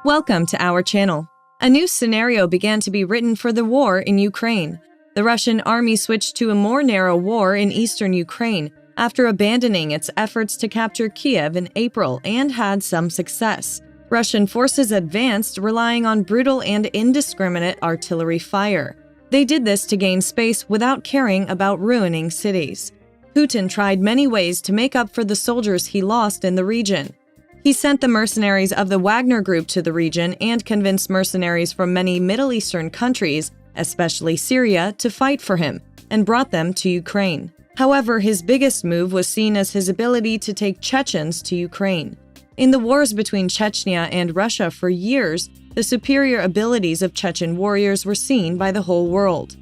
Welcome to our channel. A new scenario began to be written for the war in Ukraine. The Russian army switched to a more narrow war in eastern Ukraine after abandoning its efforts to capture Kiev in April and had some success. Russian forces advanced, relying on brutal and indiscriminate artillery fire. They did this to gain space without caring about ruining cities. Putin tried many ways to make up for the soldiers he lost in the region. He sent the mercenaries of the Wagner Group to the region and convinced mercenaries from many Middle Eastern countries, especially Syria, to fight for him, and brought them to Ukraine. However, his biggest move was seen as his ability to take Chechens to Ukraine. In the wars between Chechnya and Russia for years, the superior abilities of Chechen warriors were seen by the whole world.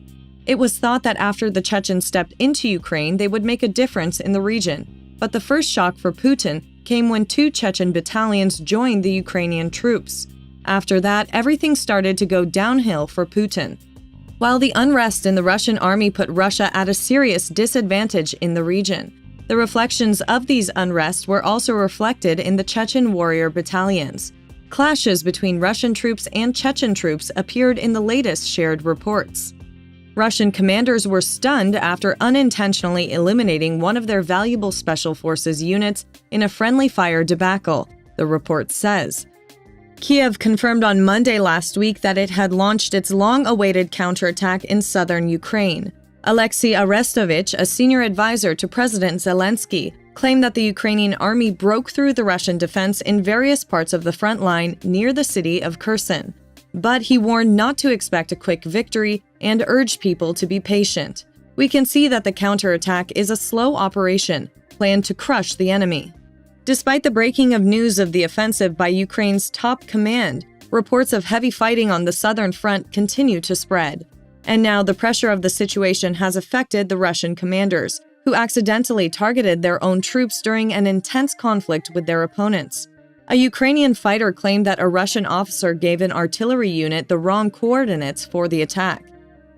It was thought that after the Chechens stepped into Ukraine, they would make a difference in the region. But the first shock for Putin came when 2 Chechen battalions joined the Ukrainian troops. After that, everything started to go downhill for Putin. While the unrest in the Russian army put Russia at a serious disadvantage in the region, the reflections of these unrests were also reflected in the Chechen warrior battalions. Clashes between Russian troops and Chechen troops appeared in the latest shared reports. Russian commanders were stunned after unintentionally eliminating one of their valuable special forces units in a friendly fire debacle, the report says. Kiev confirmed on Monday last week that it had launched its long-awaited counterattack in southern Ukraine. Alexei Arestovich, a senior advisor to President Zelensky, claimed that the Ukrainian army broke through the Russian defense in various parts of the front line near the city of Kherson. But he warned not to expect a quick victory and urged people to be patient. We can see that the counterattack is a slow operation, planned to crush the enemy. Despite the breaking of news of the offensive by Ukraine's top command, reports of heavy fighting on the southern front continue to spread. And now the pressure of the situation has affected the Russian commanders, who accidentally targeted their own troops during an intense conflict with their opponents. A Ukrainian fighter claimed that a Russian officer gave an artillery unit the wrong coordinates for the attack.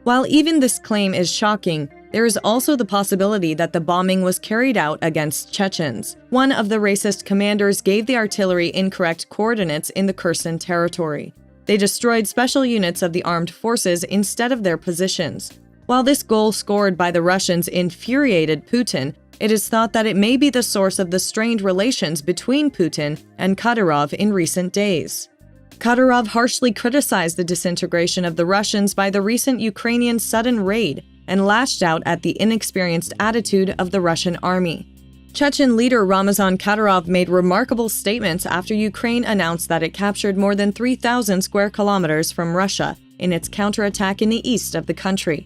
While even this claim is shocking, there is also the possibility that the bombing was carried out against Chechens. One of the racist commanders gave the artillery incorrect coordinates in the Kherson territory. They destroyed special units of the armed forces instead of their positions. While this goal scored by the Russians infuriated Putin, it is thought that it may be the source of the strained relations between Putin and Kadyrov in recent days. Kadyrov harshly criticized the disintegration of the Russians by the recent Ukrainian sudden raid and lashed out at the inexperienced attitude of the Russian army. Chechen leader Ramzankadyrov made remarkable statements after Ukraine announced that it captured more than 3,000 square kilometers from Russia in its counterattack in the east of the country.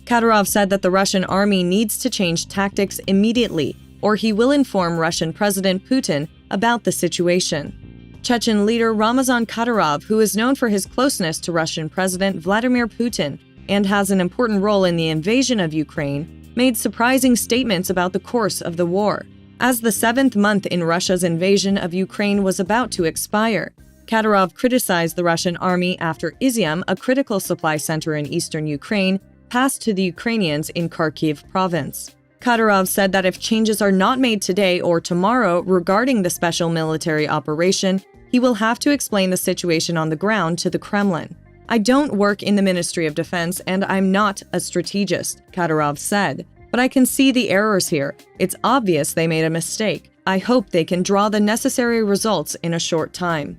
Kadyrov said that the Russian army needs to change tactics immediately, or he will inform Russian President Putin about the situation. Chechen leader Ramzan Kadyrov, who is known for his closeness to Russian President Vladimir Putin and has an important role in the invasion of Ukraine, made surprising statements about the course of the war. As the 7th month in Russia's invasion of Ukraine was about to expire, Kadyrov criticized the Russian army after Izium, a critical supply center in eastern Ukraine, passed to the Ukrainians in Kharkiv province. Kadyrov said that if changes are not made today or tomorrow regarding the special military operation, he will have to explain the situation on the ground to the Kremlin. "I don't work in the Ministry of Defense and I'm not a strategist," Kadyrov said. "But I can see the errors here. It's obvious they made a mistake. I hope they can draw the necessary results in a short time."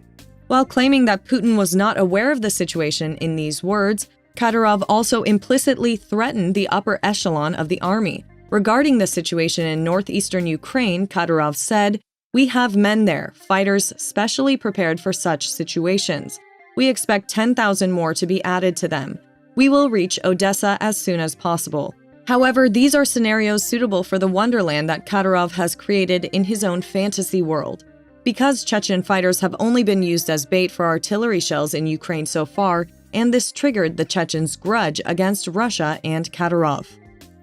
While claiming that Putin was not aware of the situation in these words, Kadyrov also implicitly threatened the upper echelon of the army. Regarding the situation in northeastern Ukraine, Kadyrov said, "We have men there, fighters specially prepared for such situations. We expect 10,000 more to be added to them. We will reach Odessa as soon as possible." However, these are scenarios suitable for the wonderland that Kadyrov has created in his own fantasy world. Because Chechen fighters have only been used as bait for artillery shells in Ukraine so far, and this triggered the Chechens' grudge against Russia and Kadyrov.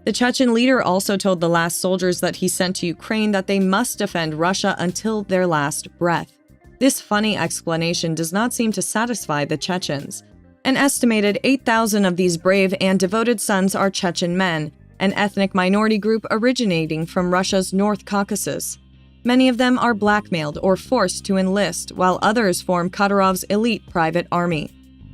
The Chechen leader also told the last soldiers that he sent to Ukraine that they must defend Russia until their last breath. This funny explanation does not seem to satisfy the Chechens. An estimated 8,000 of these brave and devoted sons are Chechen men, an ethnic minority group originating from Russia's North Caucasus. Many of them are blackmailed or forced to enlist, while others form Kadyrov's elite private army.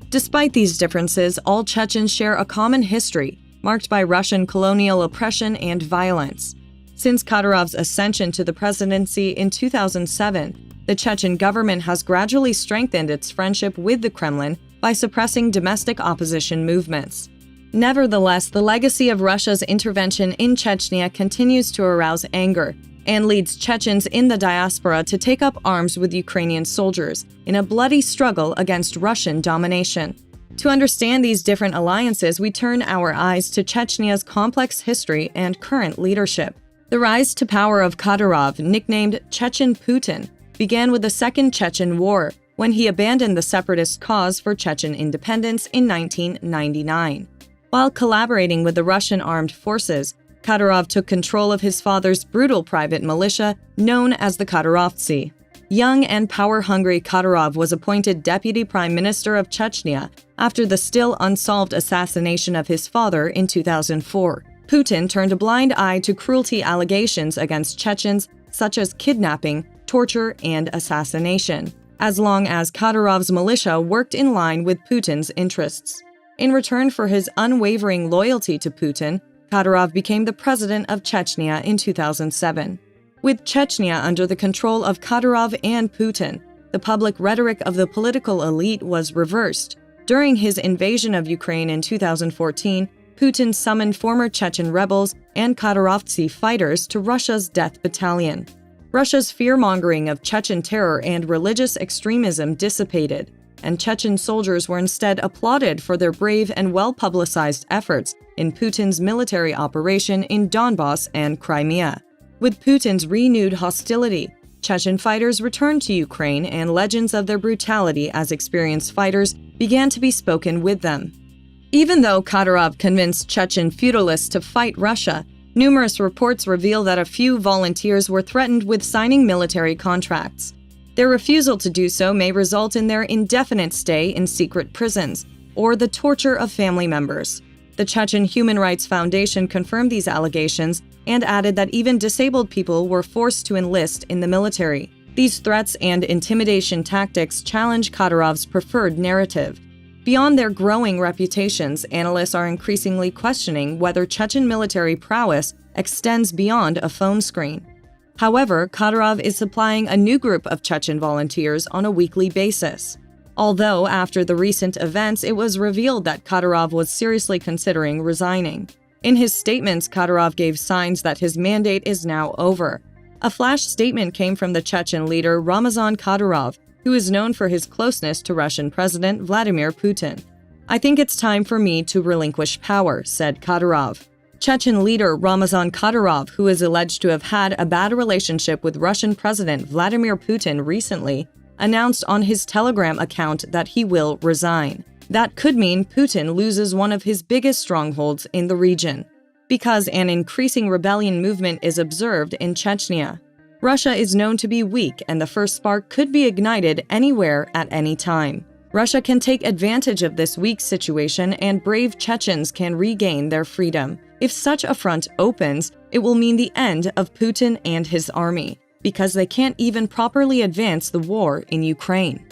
Despite these differences, all Chechens share a common history, marked by Russian colonial oppression and violence. Since Kadyrov's ascension to the presidency in 2007, the Chechen government has gradually strengthened its friendship with the Kremlin by suppressing domestic opposition movements. Nevertheless, the legacy of Russia's intervention in Chechnya continues to arouse anger and leads Chechens in the diaspora to take up arms with Ukrainian soldiers in a bloody struggle against Russian domination. To understand these different alliances, we turn our eyes to Chechnya's complex history and current leadership. The rise to power of Kadyrov, nicknamed Chechen Putin, began with the Second Chechen War, when he abandoned the separatist cause for Chechen independence in 1999. While collaborating with the Russian armed forces, Kadyrov took control of his father's brutal private militia, known as the Kadyrovtsi. Young and power-hungry Kadyrov was appointed Deputy Prime Minister of Chechnya after the still unsolved assassination of his father in 2004. Putin turned a blind eye to cruelty allegations against Chechens, such as kidnapping, torture, and assassination, as long as Kadyrov's militia worked in line with Putin's interests. In return for his unwavering loyalty to Putin, Kadyrov became the president of Chechnya in 2007. With Chechnya under the control of Kadyrov and Putin, the public rhetoric of the political elite was reversed. During his invasion of Ukraine in 2014, Putin summoned former Chechen rebels and Kadyrovtsi fighters to Russia's Death Battalion. Russia's fear-mongering of Chechen terror and religious extremism dissipated, and Chechen soldiers were instead applauded for their brave and well-publicized efforts in Putin's military operation in Donbass and Crimea. With Putin's renewed hostility, Chechen fighters returned to Ukraine, and legends of their brutality as experienced fighters began to be spoken with them. Even though Kadyrov convinced Chechen feudalists to fight Russia, numerous reports reveal that a few volunteers were threatened with signing military contracts. Their refusal to do so may result in their indefinite stay in secret prisons or the torture of family members. The Chechen Human Rights Foundation confirmed these allegations and added that even disabled people were forced to enlist in the military. These threats and intimidation tactics challenge Kadyrov's preferred narrative. Beyond their growing reputations, analysts are increasingly questioning whether Chechen military prowess extends beyond a phone screen. However, Kadyrov is supplying a new group of Chechen volunteers on a weekly basis. Although, after the recent events, it was revealed that Kadyrov was seriously considering resigning. In his statements, Kadyrov gave signs that his mandate is now over. A flash statement came from the Chechen leader Ramzankadyrov, who is known for his closeness to Russian President Vladimir Putin. "I think it's time for me to relinquish power," said Kadyrov. Chechen leader Ramzankadyrov, who is alleged to have had a bad relationship with Russian President Vladimir Putin recently, announced on his Telegram account that he will resign. That could mean Putin loses one of his biggest strongholds in the region, because an increasing rebellion movement is observed in Chechnya. Russia is known to be weak, and the first spark could be ignited anywhere at any time. Russia can take advantage of this weak situation, and brave Chechens can regain their freedom. If such a front opens, it will mean the end of Putin and his army, because they can't even properly advance the war in Ukraine.